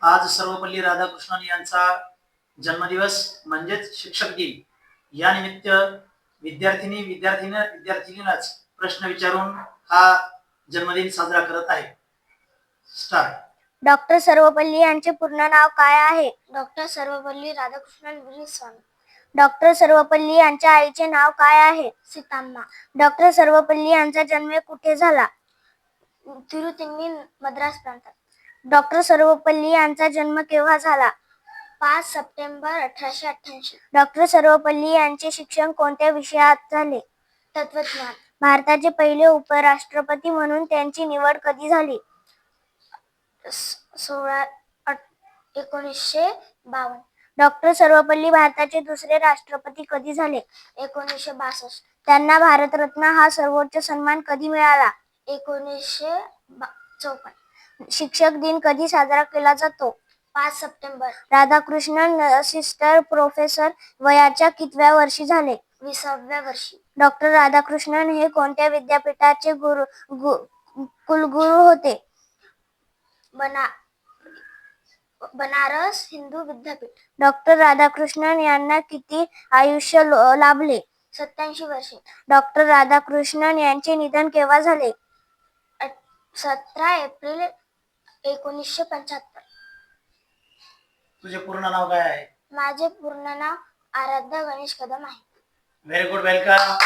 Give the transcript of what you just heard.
आज सर्वपल्ली राधाकृष्णन यांचा जन्मदिवस म्हणजेच शिक्षक दिन. या निमित्त विद्यार्थींनाच प्रश्न विचारून हा जन्मदिन साजरा करत आहे. स्टार्ट. डॉक्टर सर्वपल्ली यांचे पूर्ण नाव काय आहे? डॉक्टर सर्वपल्ली राधाकृष्णन विजयस्वामी. डॉक्टर सर्वपल्ली यांच्या आईचे नाव काय आहे? सीताम्मा. डॉक्टर सर्वपल्ली यांचा जन्म कुठे झाला? तिरुतिन्नी, मद्रास प्रांतात. डॉक्टर सर्वपल्ली यांचा जन्म केव्हा झाला? 5 सप्टेंबर 1888. डॉक्टर सर्वपल्ली यांचे शिक्षण कोणत्या विषयात झाले? तत्वज्ञान. भारताचे पहिले उपराष्ट्रपती म्हणून त्यांची निवड कधी झाली? 1952. डॉक्टर सर्वपल्ली भारताचे दुसरे राष्ट्रपती कधी झाले? 1962. त्यांना भारतरत्न हा सर्वोच्च सन्मान कधी मिळाला? 1954. शिक्षक दिन कधी साजरा केला जातो? 5 सप्टेंबर. राधाकृष्णन सिस्टर प्रोफेसर वयाच्या कितव्या वर्षी झाले? 20व्या वर्षी. डॉक्टर राधाकृष्णन हे कोणत्या विद्यापीठाचे कुलगुरू होते? बनारस हिंदू विद्यापीठ. डॉक्टर राधाकृष्णन यांना किती आयुष्य लाभले? 87 वर्षे. डॉक्टर राधाकृष्णन यांचे निधन केव्हा झाले? 17 एप्रिल 1975. तुझे पूर्ण नाव काय आहे? माझे पूर्ण नाव आराध्या गणेश कदम आहे. Very good, welcome.